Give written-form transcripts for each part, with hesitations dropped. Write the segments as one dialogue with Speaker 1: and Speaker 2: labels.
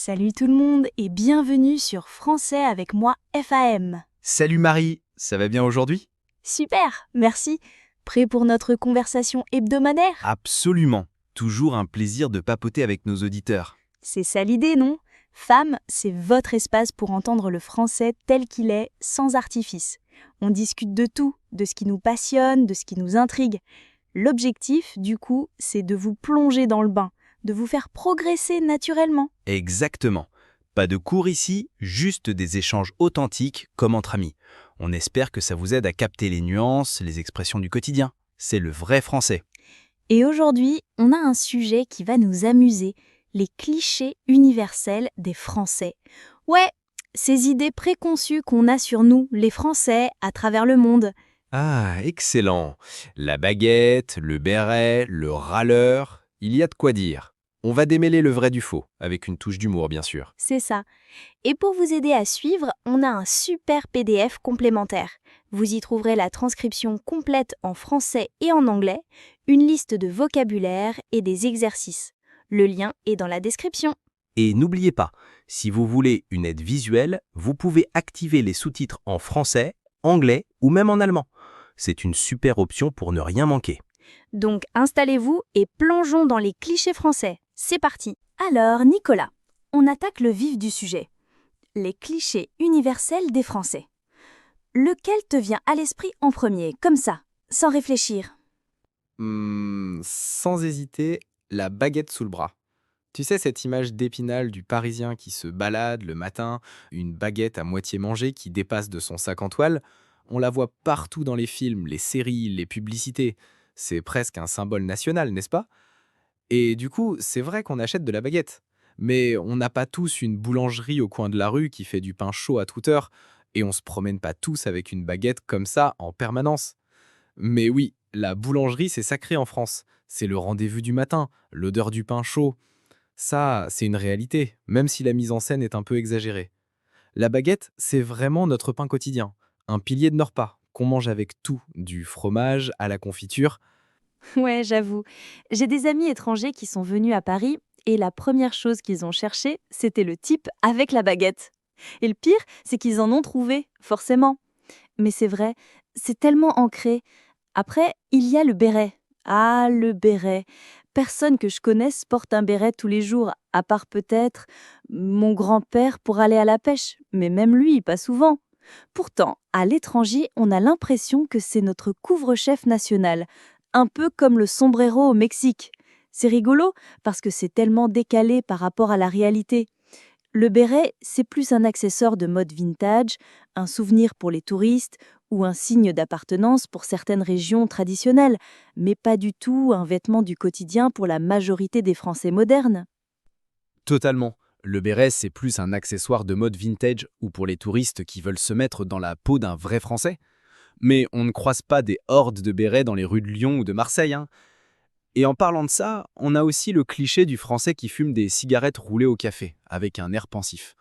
Speaker 1: Salut tout le monde et bienvenue sur Français avec moi FAM.
Speaker 2: Salut Marie, ça va bien aujourd'hui?
Speaker 1: Super, merci. Prêt pour notre conversation hebdomadaire?
Speaker 2: Absolument. Toujours un plaisir de papoter avec nos auditeurs.
Speaker 1: C'est ça l'idée, non? FAM, c'est votre espace pour entendre le français tel qu'il est, sans artifice. On discute de tout, de ce qui nous passionne, de ce qui nous intrigue. L'objectif, du coup, c'est de vous plonger dans le bain, de vous faire progresser naturellement.
Speaker 2: Exactement. Pas de cours ici, juste des échanges authentiques comme entre amis. On espère que ça vous aide à capter les nuances, les expressions du quotidien. C'est le vrai français.
Speaker 1: Et aujourd'hui, on a un sujet qui va nous amuser, les clichés universels des Français. Ouais, ces idées préconçues qu'on a sur nous, les Français, à travers le monde.
Speaker 2: Ah, excellent. La baguette, le béret, le râleur, il y a de quoi dire. On va démêler le vrai du faux, avec une touche d'humour bien sûr.
Speaker 1: C'est ça. Et pour vous aider à suivre, on a un super PDF complémentaire. Vous y trouverez la transcription complète en français et en anglais, une liste de vocabulaire et des exercices. Le lien est dans la description.
Speaker 2: Et n'oubliez pas, si vous voulez une aide visuelle, vous pouvez activer les sous-titres en français, anglais ou même en allemand. C'est une super option pour ne rien manquer.
Speaker 1: Donc installez-vous et plongeons dans les clichés français. C'est parti. Alors Nicolas, on attaque le vif du sujet. Les clichés universels des Français. Lequel te vient à l'esprit en premier, comme ça, sans réfléchir?
Speaker 3: Sans hésiter, la baguette sous le bras. Tu sais, cette image d'Épinal du Parisien qui se balade le matin, une baguette à moitié mangée qui dépasse de son sac en toile, on la voit partout dans les films, les séries, les publicités. C'est presque un symbole national, n'est-ce pas? Et du coup, c'est vrai qu'on achète de la baguette. Mais on n'a pas tous une boulangerie au coin de la rue qui fait du pain chaud à toute heure, et on se promène pas tous avec une baguette comme ça en permanence. Mais oui, la boulangerie, c'est sacré en France. C'est le rendez-vous du matin, l'odeur du pain chaud. Ça, c'est une réalité, même si la mise en scène est un peu exagérée. La baguette, c'est vraiment notre pain quotidien, un pilier de nos repas, qu'on mange avec tout, du fromage à la confiture.
Speaker 1: Ouais, j'avoue. J'ai des amis étrangers qui sont venus à Paris et la première chose qu'ils ont cherché, c'était le type avec la baguette. Et le pire, c'est qu'ils en ont trouvé, forcément. Mais c'est vrai, c'est tellement ancré. Après, il y a le béret. Ah, le béret. Personne que je connaisse porte un béret tous les jours, à part peut-être mon grand-père pour aller à la pêche, mais même lui, pas souvent. Pourtant, à l'étranger, on a l'impression que c'est notre couvre-chef national, un peu comme le sombrero au Mexique. C'est rigolo parce que c'est tellement décalé par rapport à la réalité. Le béret, c'est plus un accessoire de mode vintage, un souvenir pour les touristes ou un signe d'appartenance pour certaines régions traditionnelles, mais pas du tout un vêtement du quotidien pour la majorité des Français modernes.
Speaker 2: Totalement. Le béret, c'est plus un accessoire de mode vintage ou pour les touristes qui veulent se mettre dans la peau d'un vrai Français. Mais on ne croise pas des hordes de bérets dans les rues de Lyon ou de Marseille, hein. Et en parlant de ça, on a aussi le cliché du Français qui fume des cigarettes roulées au café, avec un air pensif.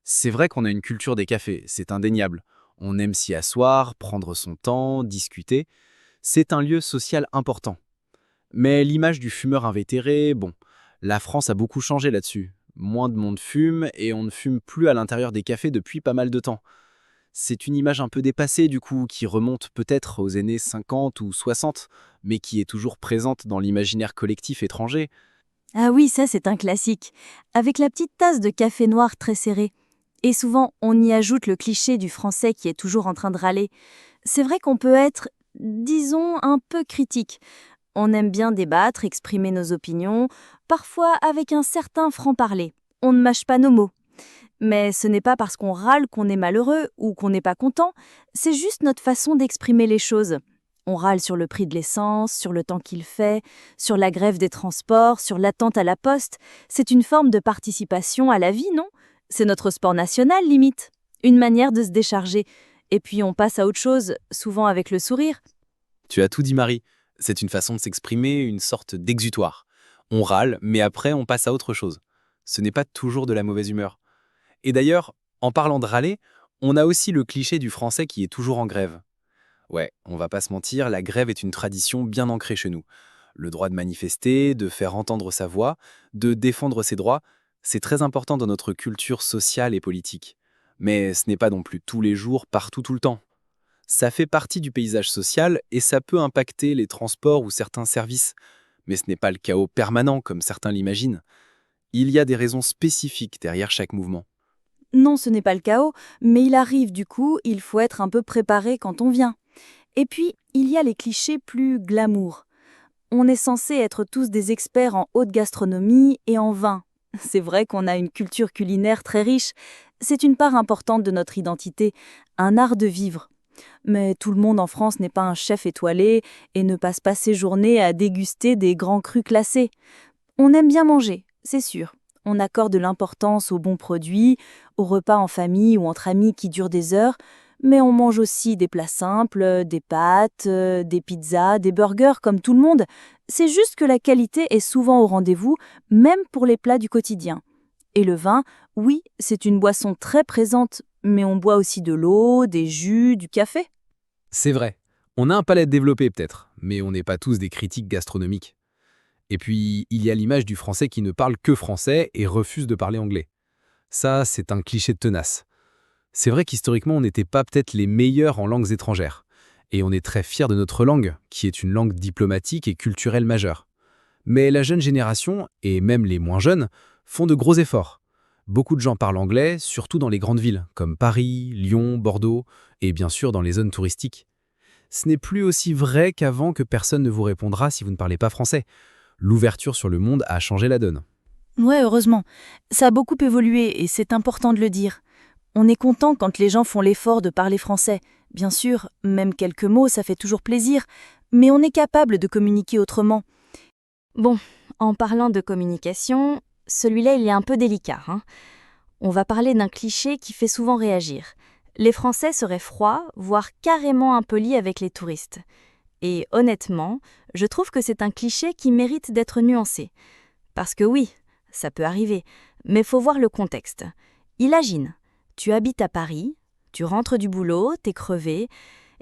Speaker 2: C'est vrai qu'on a une culture des cafés, c'est indéniable. On aime s'y asseoir, prendre son temps, discuter. C'est un lieu social important. Mais l'image du fumeur invétéré, bon, la France a beaucoup changé là-dessus. Moins de monde fume et on ne fume plus à l'intérieur des cafés depuis pas mal de temps. C'est une image un peu dépassée du coup, qui remonte peut-être aux années 50 ou 60, mais qui est toujours présente dans l'imaginaire collectif étranger.
Speaker 1: Ah oui, ça c'est un classique, avec la petite tasse de café noir très serrée. Et souvent, on y ajoute le cliché du Français qui est toujours en train de râler. C'est vrai qu'on peut être, disons, un peu critique. On aime bien débattre, exprimer nos opinions, parfois avec un certain franc-parler. On ne mâche pas nos mots. Mais ce n'est pas parce qu'on râle qu'on est malheureux ou qu'on n'est pas content, c'est juste notre façon d'exprimer les choses. On râle sur le prix de l'essence, sur le temps qu'il fait, sur la grève des transports, sur l'attente à la poste. C'est une forme de participation à la vie, non? C'est notre sport national, limite. Une manière de se décharger. Et puis on passe à autre chose, souvent avec le sourire.
Speaker 2: Tu as tout dit Marie, c'est une façon de s'exprimer, une sorte d'exutoire. On râle, mais après on passe à autre chose. Ce n'est pas toujours de la mauvaise humeur. Et d'ailleurs, en parlant de râler, on a aussi le cliché du Français qui est toujours en grève. Ouais, on va pas se mentir, la grève est une tradition bien ancrée chez nous. Le droit de manifester, de faire entendre sa voix, de défendre ses droits, C'est très important dans notre culture sociale et politique. Mais ce n'est pas non plus tous les jours, partout, tout le temps. Ça fait partie du paysage social et ça peut impacter les transports ou certains services. Mais ce n'est pas le chaos permanent comme certains l'imaginent. Il y a des raisons spécifiques derrière chaque mouvement.
Speaker 1: Non, ce n'est pas le chaos, mais il arrive du coup, il faut être un peu préparé quand on vient. Et puis, il y a les clichés plus glamour. On est censé être tous des experts en haute gastronomie et en vin. C'est vrai qu'on a une culture culinaire très riche. C'est une part importante de notre identité, un art de vivre. Mais tout le monde en France n'est pas un chef étoilé et ne passe pas ses journées à déguster des grands crus classés. On aime bien manger, c'est sûr. On accorde de l'importance aux bons produits, aux repas en famille ou entre amis qui durent des heures, mais on mange aussi des plats simples, des pâtes, des pizzas, des burgers comme tout le monde. C'est juste que la qualité est souvent au rendez-vous, même pour les plats du quotidien. Et le vin, oui, c'est une boisson très présente, mais on boit aussi de l'eau, des jus, du café.
Speaker 2: C'est vrai, on a un palais développé peut-être, mais on n'est pas tous des critiques gastronomiques. Et puis, il y a l'image du français qui ne parle que français et refuse de parler anglais. Ça, c'est un cliché de tenace. C'est vrai qu'historiquement, on n'était pas peut-être les meilleurs en langues étrangères. Et on est très fiers de notre langue, qui est une langue diplomatique et culturelle majeure. Mais la jeune génération, et même les moins jeunes, font de gros efforts. Beaucoup de gens parlent anglais, surtout dans les grandes villes, comme Paris, Lyon, Bordeaux, et bien sûr dans les zones touristiques. Ce n'est plus aussi vrai qu'avant que personne ne vous répondra si vous ne parlez pas français. L'ouverture sur le monde a changé la donne.
Speaker 1: Ouais, heureusement. Ça a beaucoup évolué et c'est important de le dire. On est content quand les gens font l'effort de parler français. Bien sûr, même quelques mots, ça fait toujours plaisir, mais on est capable de communiquer autrement. Bon, en parlant de communication, celui-là, il est un peu délicat, hein. On va parler d'un cliché qui fait souvent réagir. Les Français seraient froids, voire carrément impolis avec les touristes. Et honnêtement, je trouve que c'est un cliché qui mérite d'être nuancé. Parce que oui, ça peut arriver, mais faut voir le contexte. Imagine, tu habites à Paris, tu rentres du boulot, t'es crevé,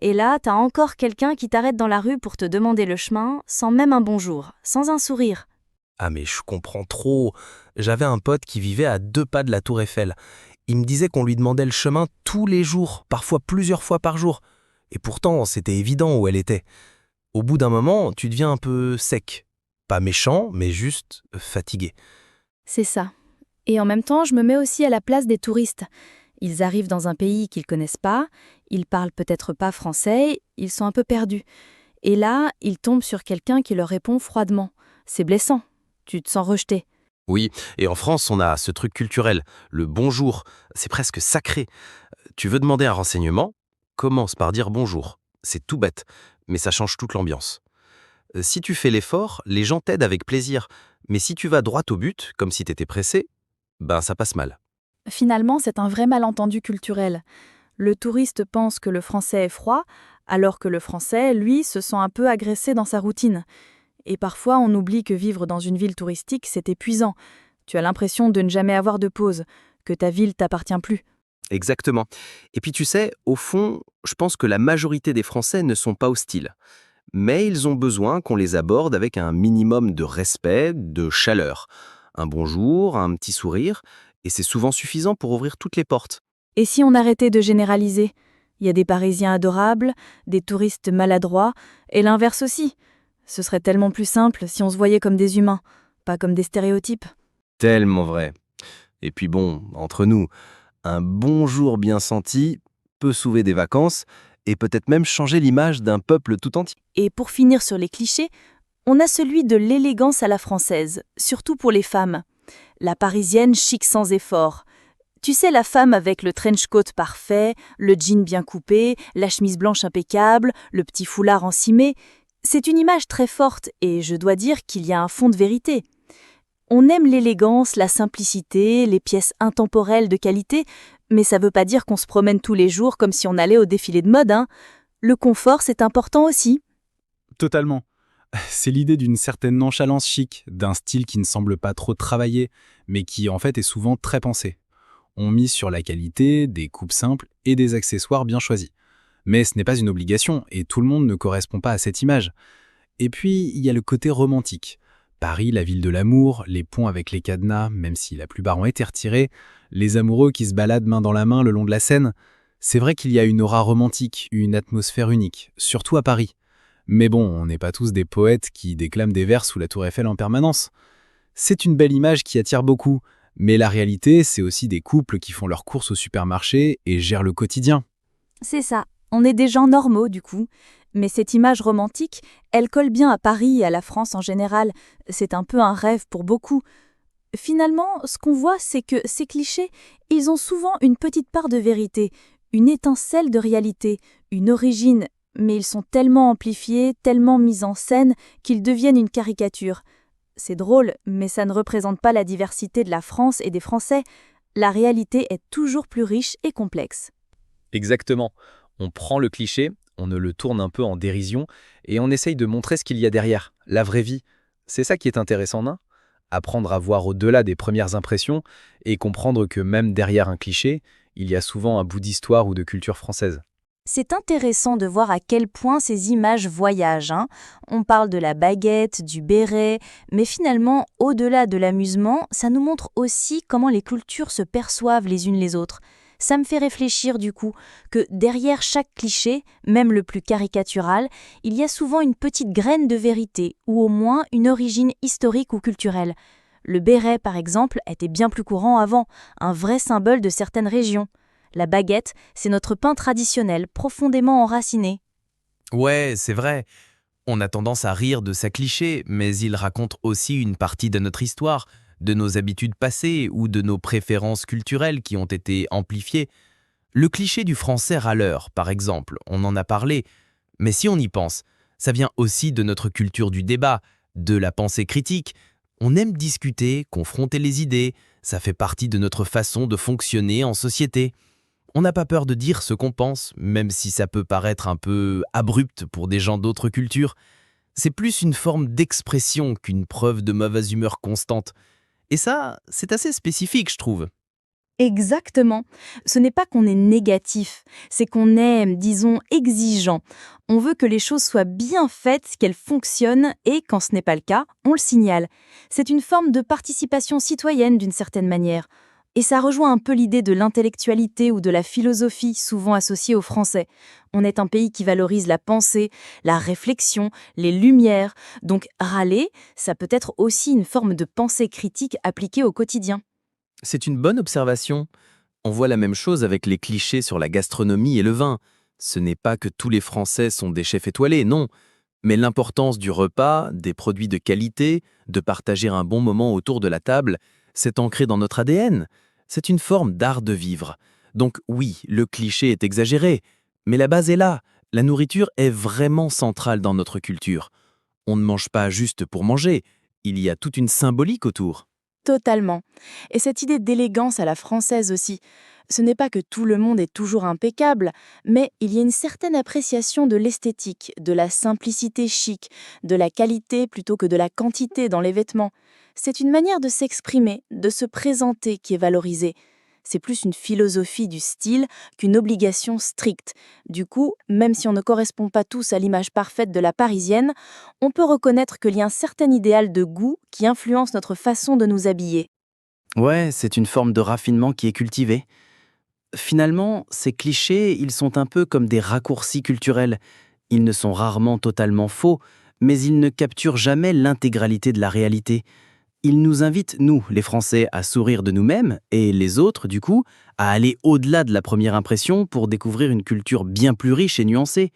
Speaker 1: et là, t'as encore quelqu'un qui t'arrête dans la rue pour te demander le chemin, sans même un bonjour, sans un sourire.
Speaker 4: Ah mais je comprends trop. J'avais un pote qui vivait à 2 pas de la Tour Eiffel. Il me disait qu'on lui demandait le chemin tous les jours, parfois plusieurs fois par jour. Et pourtant, c'était évident où elle était. Au bout d'un moment, tu deviens un peu sec. Pas méchant, mais juste fatigué.
Speaker 1: C'est ça. Et en même temps, je me mets aussi à la place des touristes. Ils arrivent dans un pays qu'ils connaissent pas, ils parlent peut-être pas français, ils sont un peu perdus. Et là, ils tombent sur quelqu'un qui leur répond froidement. C'est blessant. Tu te sens rejeté.
Speaker 4: Oui, et en France, on a ce truc culturel, le bonjour. C'est presque sacré. Tu veux demander un renseignement? Commence par dire bonjour. C'est tout bête, mais ça change toute l'ambiance. Si tu fais l'effort, les gens t'aident avec plaisir. Mais si tu vas droit au but, comme si t'étais pressé, ben ça passe mal.
Speaker 1: Finalement, c'est un vrai malentendu culturel. Le touriste pense que le français est froid, alors que le français, lui, se sent un peu agressé dans sa routine. Et parfois, on oublie que vivre dans une ville touristique, c'est épuisant. Tu as l'impression de ne jamais avoir de pause, que ta ville t'appartient plus.
Speaker 4: Exactement. Et puis tu sais, au fond, je pense que la majorité des Français ne sont pas hostiles. Mais ils ont besoin qu'on les aborde avec un minimum de respect, de chaleur. Un bonjour, un petit sourire, et c'est souvent suffisant pour ouvrir toutes les portes.
Speaker 1: Et si on arrêtait de généraliser? Il y a des Parisiens adorables, des touristes maladroits, et l'inverse aussi. Ce serait tellement plus simple si on se voyait comme des humains, pas comme des stéréotypes.
Speaker 4: Tellement vrai. Et puis bon, entre nous, un bonjour bien senti peut sauver des vacances et peut-être même changer l'image d'un peuple tout entier.
Speaker 1: Et pour finir sur les clichés, on a celui de l'élégance à la française, surtout pour les femmes. La parisienne chic sans effort. Tu sais, la femme avec le trench coat parfait, le jean bien coupé, la chemise blanche impeccable, le petit foulard encimé. C'est une image très forte et je dois dire qu'il y a un fond de vérité. On aime l'élégance, la simplicité, les pièces intemporelles de qualité, mais ça ne veut pas dire qu'on se promène tous les jours comme si on allait au défilé de mode, hein. Le confort, c'est important aussi.
Speaker 2: Totalement. C'est l'idée d'une certaine nonchalance chic, d'un style qui ne semble pas trop travaillé, mais qui en fait est souvent très pensé. On mise sur la qualité, des coupes simples et des accessoires bien choisis. Mais ce n'est pas une obligation et tout le monde ne correspond pas à cette image. Et puis, il y a le côté romantique. Paris, la ville de l'amour, les ponts avec les cadenas, même si la plupart ont été retirés, les amoureux qui se baladent main dans la main le long de la Seine. C'est vrai qu'il y a une aura romantique, une atmosphère unique, surtout à Paris. Mais bon, on n'est pas tous des poètes qui déclament des vers sous la tour Eiffel en permanence. C'est une belle image qui attire beaucoup, mais la réalité, c'est aussi des couples qui font leurs courses au supermarché et gèrent le quotidien.
Speaker 1: C'est ça, on est des gens normaux du coup. Mais cette image romantique, elle colle bien à Paris et à la France en général. C'est un peu un rêve pour beaucoup. Finalement, ce qu'on voit, c'est que ces clichés, ils ont souvent une petite part de vérité, une étincelle de réalité, une origine, mais ils sont tellement amplifiés, tellement mis en scène qu'ils deviennent une caricature. C'est drôle, mais ça ne représente pas la diversité de la France et des Français. La réalité est toujours plus riche et complexe.
Speaker 2: Exactement. On prend le cliché, on le tourne un peu en dérision et on essaye de montrer ce qu'il y a derrière, la vraie vie. C'est ça qui est intéressant, non ? Apprendre à voir au-delà des premières impressions et comprendre que même derrière un cliché, il y a souvent un bout d'histoire ou de culture française.
Speaker 1: C'est intéressant de voir à quel point ces images voyagent. On parle de la baguette, du béret, mais finalement, au-delà de l'amusement, ça nous montre aussi comment les cultures se perçoivent les unes les autres. Ça me fait réfléchir du coup que derrière chaque cliché, même le plus caricatural, il y a souvent une petite graine de vérité ou au moins une origine historique ou culturelle. Le béret, par exemple, était bien plus courant avant, un vrai symbole de certaines régions. La baguette, c'est notre pain traditionnel, profondément enraciné.
Speaker 3: Ouais, c'est vrai. On a tendance à rire de sa cliché, mais il raconte aussi une partie de notre histoire, de nos habitudes passées ou de nos préférences culturelles qui ont été amplifiées. Le cliché du français râleur, par exemple, on en a parlé, mais si on y pense, ça vient aussi de notre culture du débat, de la pensée critique. On aime discuter, confronter les idées, ça fait partie de notre façon de fonctionner en société. On n'a pas peur de dire ce qu'on pense, même si ça peut paraître un peu abrupt pour des gens d'autres cultures. C'est plus une forme d'expression qu'une preuve de mauvaise humeur constante. Et ça, c'est assez spécifique, je trouve.
Speaker 1: Exactement. Ce n'est pas qu'on est négatif, c'est qu'on est, disons, exigeant. On veut que les choses soient bien faites, qu'elles fonctionnent, et quand ce n'est pas le cas, on le signale. C'est une forme de participation citoyenne d'une certaine manière. Et ça rejoint un peu l'idée de l'intellectualité ou de la philosophie, souvent associée aux Français. On est un pays qui valorise la pensée, la réflexion, les lumières. Donc râler, ça peut être aussi une forme de pensée critique appliquée au quotidien.
Speaker 3: C'est une bonne observation. On voit la même chose avec les clichés sur la gastronomie et le vin. Ce n'est pas que tous les Français sont des chefs étoilés, non. Mais l'importance du repas, des produits de qualité, de partager un bon moment autour de la table, c'est ancré dans notre ADN. C'est une forme d'art de vivre. Donc oui, le cliché est exagéré, mais la base est là. La nourriture est vraiment centrale dans notre culture. On ne mange pas juste pour manger, il y a toute une symbolique autour.
Speaker 1: Totalement. Et cette idée d'élégance à la française aussi. Ce n'est pas que tout le monde est toujours impeccable, mais il y a une certaine appréciation de l'esthétique, de la simplicité chic, de la qualité plutôt que de la quantité dans les vêtements. C'est une manière de s'exprimer, de se présenter qui est valorisée. C'est plus une philosophie du style qu'une obligation stricte. Du coup, même si on ne correspond pas tous à l'image parfaite de la parisienne, on peut reconnaître qu'il y a un certain idéal de goût qui influence notre façon de nous habiller.
Speaker 5: Ouais, c'est une forme de raffinement qui est cultivée. Finalement, ces clichés, ils sont un peu comme des raccourcis culturels. Ils ne sont rarement totalement faux, mais ils ne capturent jamais l'intégralité de la réalité. Ils nous invitent, nous, les Français, à sourire de nous-mêmes, et les autres, du coup, à aller au-delà de la première impression pour découvrir une culture bien plus riche et nuancée.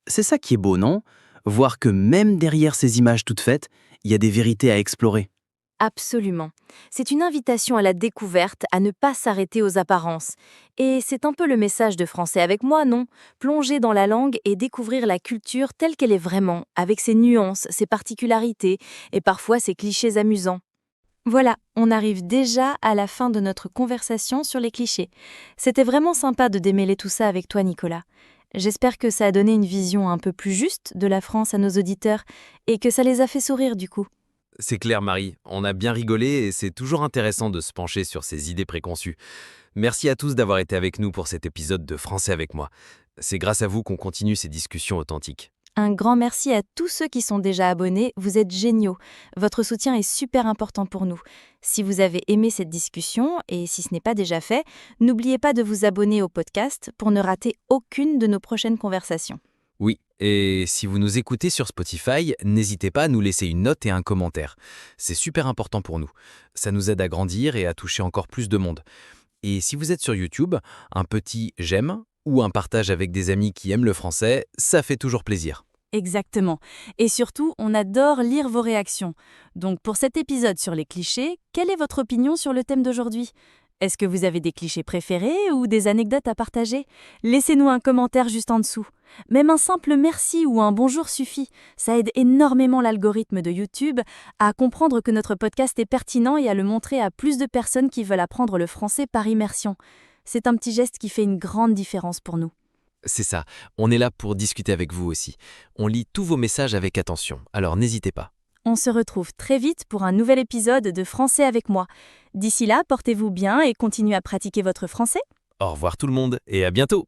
Speaker 5: C'est ça qui est beau, non ? Voir que même derrière ces images toutes faites, il y a des vérités à explorer.
Speaker 1: Absolument. C'est une invitation à la découverte, à ne pas s'arrêter aux apparences. Et c'est un peu le message de Français avec moi, non ? Plonger dans la langue et découvrir la culture telle qu'elle est vraiment, avec ses nuances, ses particularités et parfois ses clichés amusants. Voilà, on arrive déjà à la fin de notre conversation sur les clichés. C'était vraiment sympa de démêler tout ça avec toi, Nicolas. J'espère que ça a donné une vision un peu plus juste de la France à nos auditeurs et que ça les a fait sourire du coup.
Speaker 4: C'est clair, Marie. On a bien rigolé et c'est toujours intéressant de se pencher sur ces idées préconçues. Merci à tous d'avoir été avec nous pour cet épisode de Français avec moi. C'est grâce à vous qu'on continue ces discussions authentiques.
Speaker 1: Un grand merci à tous ceux qui sont déjà abonnés, vous êtes géniaux. Votre soutien est super important pour nous. Si vous avez aimé cette discussion, et si ce n'est pas déjà fait, n'oubliez pas de vous abonner au podcast pour ne rater aucune de nos prochaines conversations.
Speaker 2: Oui, et si vous nous écoutez sur Spotify, n'hésitez pas à nous laisser une note et un commentaire. C'est super important pour nous. Ça nous aide à grandir et à toucher encore plus de monde. Et si vous êtes sur YouTube, un petit j'aime ou un partage avec des amis qui aiment le français, ça fait toujours plaisir.
Speaker 1: Exactement. Et surtout, on adore lire vos réactions. Donc pour cet épisode sur les clichés, quelle est votre opinion sur le thème d'aujourd'hui ? Est-ce que vous avez des clichés préférés ou des anecdotes à partager ? Laissez-nous un commentaire juste en dessous. Même un simple merci ou un bonjour suffit. Ça aide énormément l'algorithme de YouTube à comprendre que notre podcast est pertinent et à le montrer à plus de personnes qui veulent apprendre le français par immersion. C'est un petit geste qui fait une grande différence pour nous.
Speaker 2: C'est ça, on est là pour discuter avec vous aussi. On lit tous vos messages avec attention, alors n'hésitez pas.
Speaker 1: On se retrouve très vite pour un nouvel épisode de Français avec moi. D'ici là, portez-vous bien et continuez à pratiquer votre français.
Speaker 2: Au revoir tout le monde et à bientôt!